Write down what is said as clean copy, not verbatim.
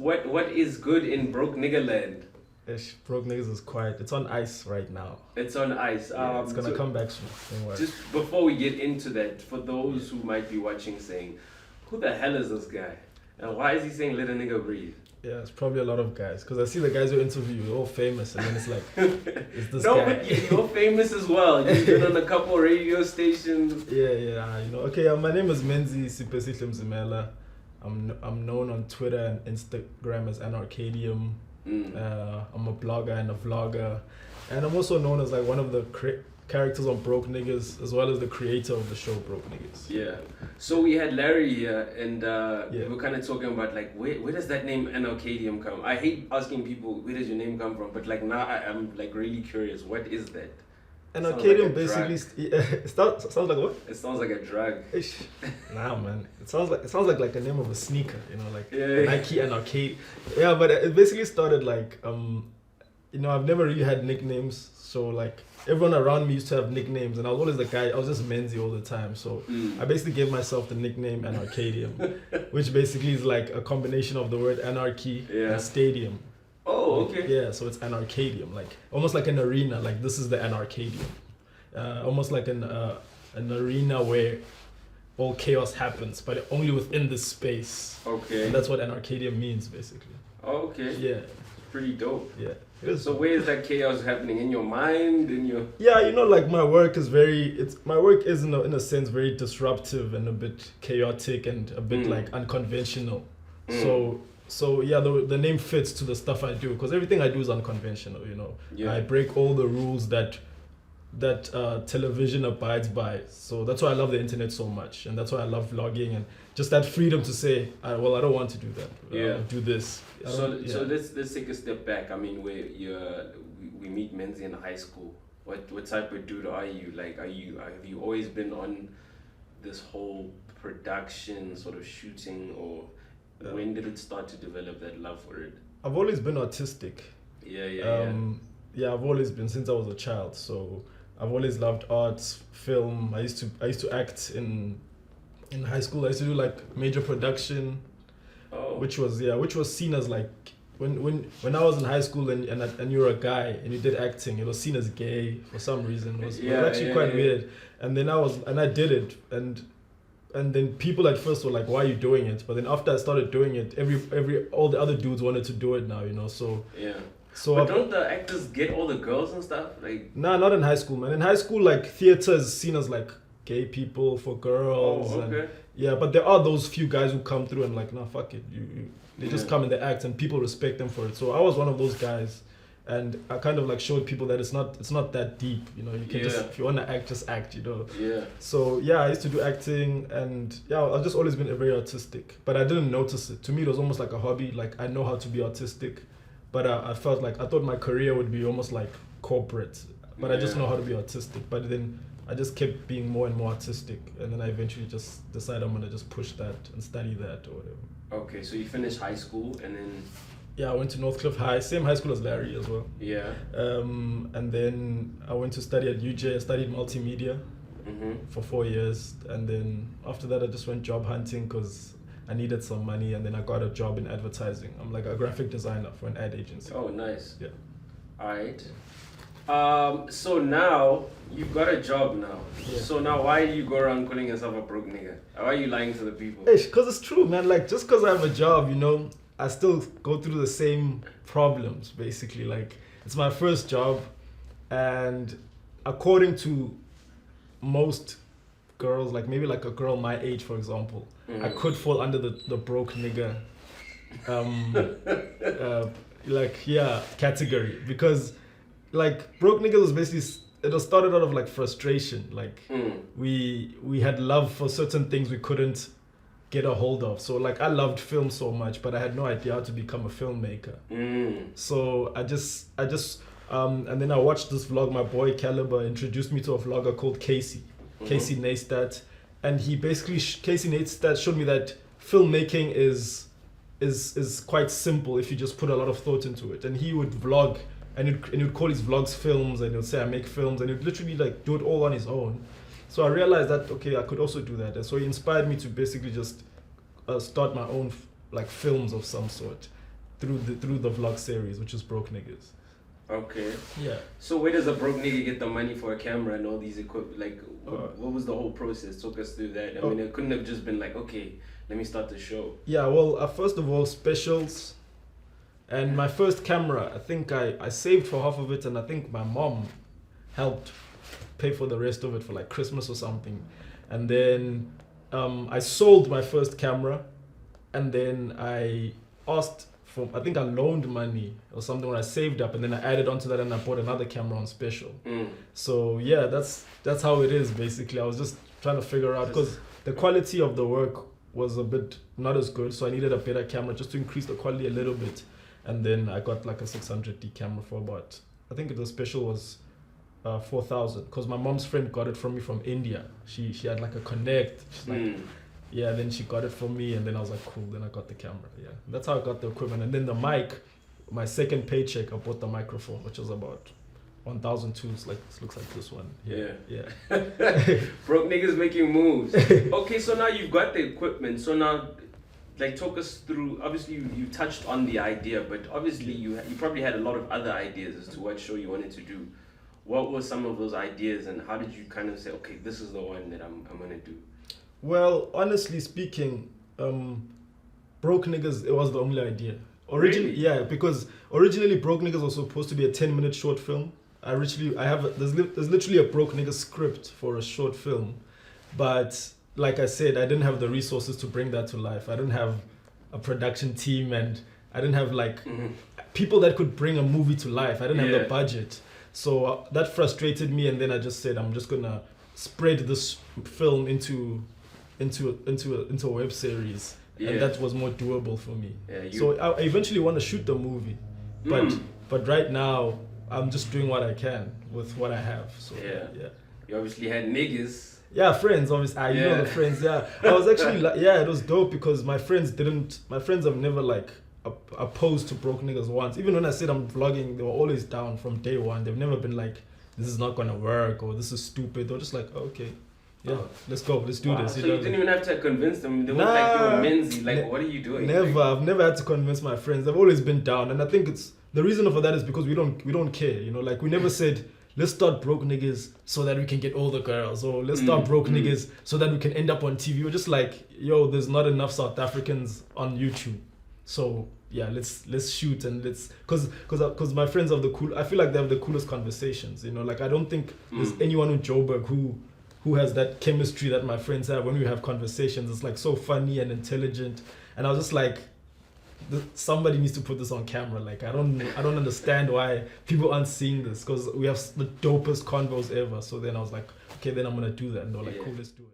what is good in broke nigga land? Ish, broke niggas is quiet. It's on ice right now. It's on ice. Yeah, it's gonna come back soon. Don't worry. Just before we get into that, for those who might be watching saying, who the hell is this guy? And why is he saying let a nigga breathe? Yeah, it's probably a lot of guys. Because I see the guys who interview, they're all famous. And then it's like, is this no, guy? but you're famous as well. You've been on a couple radio stations. Yeah, you know. Okay, my name is Menzi Anarchadium. I'm known on Twitter and Instagram as Anarchadium. I'm a blogger and a vlogger. And I'm also known as like one of the characters on Broke Niggas, as well as the creator of the show Broke Niggas. Yeah. So we had Larry here, and Yeah. we were kind of talking about like where does that name Anarchadium come? I hate asking people where does your name come from, but like now I'm like really curious. What is that? Anarchadium like basically it sounds like what? It sounds like a drug. Ish. Nah, man. It sounds like a name of a sneaker. You know, like Yeah. Nike and Arcade. Yeah, but it basically started like you know, I've never really had nicknames, so like everyone around me used to have nicknames, and I was always the guy. I was just Menzi all the time, so I basically gave myself the nickname Anarchadium, which basically is like a combination of the word anarchy and stadium. Oh, okay. Yeah, so it's Anarchadium, like almost like an arena. Like this is the Anarchadium, almost like an arena where all chaos happens, but only within this space. Okay. And that's what Anarchadium means, basically. Oh, okay. Yeah. Pretty dope. Yeah. So where is that chaos happening? In your mind? In your... Yeah, you know, like my work is in a sense very disruptive and a bit chaotic and a bit like unconventional. So yeah, the name fits to the stuff I do, because everything I do is unconventional, you know. Yeah. I break all the rules that television abides by. So that's why I love the internet so much, and that's why I love vlogging and just that freedom to say, I don't want to do that. Yeah. Do this. So let's take a step back. I mean, we meet Menzi in high school. What type of dude are you? Like, have you always been on this whole production sort of shooting, or when did it start to develop that love for it? I've always been artistic. Yeah, I've always been since I was a child. So I've always loved arts, film. I used to act in high school. I used to do like major production, which was seen as like when I was in high school and you were a guy and you did acting, it was seen as gay for some reason. It was actually quite weird. And then I did it, and then people at first were like, "Why are you doing it?" But then after I started doing it, all the other dudes wanted to do it now, you know. So yeah. So but don't the actors get all the girls and stuff? Like, nah, not in high school, man. In high school, like theater is seen as like gay people for girls. Oh, okay. And, yeah, but there are those few guys who come through and like, nah, fuck it. They just come and they act, and people respect them for it. So I was one of those guys, and I kind of like showed people that it's not that deep, you know. You can just, if you want to act, just act, you know. Yeah. So yeah, I used to do acting, and yeah, I've just always been very artistic, but I didn't notice it. To me, it was almost like a hobby. Like I know how to be artistic, but I felt like I thought my career would be almost like corporate, but I just know how to be artistic. But then I just kept being more and more artistic, and then I eventually just decided I'm gonna just push that and study that or whatever. Okay, so you finished high school and then... Yeah, I went to Northcliffe High, same high school as Larry as well. Yeah. And then I went to study at UJ. I studied multimedia for 4 years, and then after that I just went job hunting because I needed some money, and then I got a job in advertising. I'm like a graphic designer for an ad agency. Oh, nice. Yeah. All right. So now you've got a job now. Yeah. So now why do you go around calling yourself a broke nigga? Why are you lying to the people? Because it's true, man. Like just because I have a job, you know, I still go through the same problems, basically. Like it's my first job, and according to most girls, like maybe like a girl my age, for example, I could fall under the broke nigga category, because like broke niggas was basically, it was started out of like frustration. Like we had love for certain things we couldn't get a hold of. So like I loved film so much, but I had no idea how to become a filmmaker. So I just and then I watched this vlog. My boy Caliber introduced me to a vlogger called Casey Neistat, and he basically Casey Neistat showed me that filmmaking is quite simple if you just put a lot of thought into it. And he would vlog, and he'd call his vlogs films, and he'd say I make films, and he'd literally like do it all on his own. So I realized that okay, I could also do that, and so he inspired me to basically just start my own like films of some sort. through the vlog series, which is Broke Niggaz. Okay. Yeah. So where does a broke nigga get the money for a camera and all these equipment? Like, what was the whole process? Talk us through that. I mean, it couldn't have just been like, okay, let me start the show. Yeah, well, first of all, specials. And my first camera, I think I saved for half of it, and I think my mom helped pay for the rest of it for like Christmas or something. And then I sold my first camera, and then I asked for, I think I loaned money or something when I saved up, and then I added onto that and I bought another camera on special. So yeah, that's how it is basically. I was just trying to figure out, because the quality of the work was a bit not as good, so I needed a better camera just to increase the quality a little bit. And then I got like a 600D camera for about, I think the special was 4,000, because my mom's friend got it from me from India. She had like a connect. She's like, yeah, then she got it for me, and then I was like, cool, then I got the camera. Yeah, that's how I got the equipment. And then the mic, my second paycheck, I bought the microphone, which was about 1,002. Like, it looks like this one. Yeah. Broke niggas making moves. Okay, so now you've got the equipment. So now, like, talk us through, obviously you touched on the idea, but obviously you probably had a lot of other ideas as to what show you wanted to do. What were some of those ideas, and how did you kind of say, okay, this is the one that I'm going to do? Well, honestly speaking, Broke Niggaz, it was the only idea. Originally, really? Yeah, because originally Broke Niggaz was supposed to be a 10-minute short film. There's literally a Broke Niggaz script for a short film, but like I said, I didn't have the resources to bring that to life. I didn't have a production team, and I didn't have like people that could bring a movie to life. I didn't have the budget, so that frustrated me. And then I just said, I'm just gonna spread this film into a web series, and that was more doable for me. So I eventually want to shoot the movie, but right now I'm just doing what I can with what I have. So you obviously had niggas. Yeah, friends, obviously. You know the friends. Yeah, I was actually it was dope, because my friends have never like opposed to Broke Niggaz once. Even when I said I'm vlogging, they were always down from day one. They've never been like, this is not gonna work, or this is stupid. They're just like, okay. Yeah, let's go. Let's do this. So you didn't even have to convince them. They were like, you were Menzi. Like, what are you doing? Never. I've never had to convince my friends. They've always been down, and I think it's the reason for that is because we don't care. You know, like we never said, let's start Broke Niggaz so that we can get all the girls, or let's start Broke Niggaz so that we can end up on TV. We're just like, yo, there's not enough South Africans on YouTube, so yeah, let's shoot, and let's because my friends have I feel like they have the coolest conversations. You know, like I don't think there's anyone in Joburg who has that chemistry that my friends have when we have conversations. It's like so funny and intelligent, and I was just like, somebody needs to put this on camera. Like I don't understand why people aren't seeing this, because we have the dopest convos ever. So then I was like, okay, then I'm gonna do that, and they're like, cool, let's do it.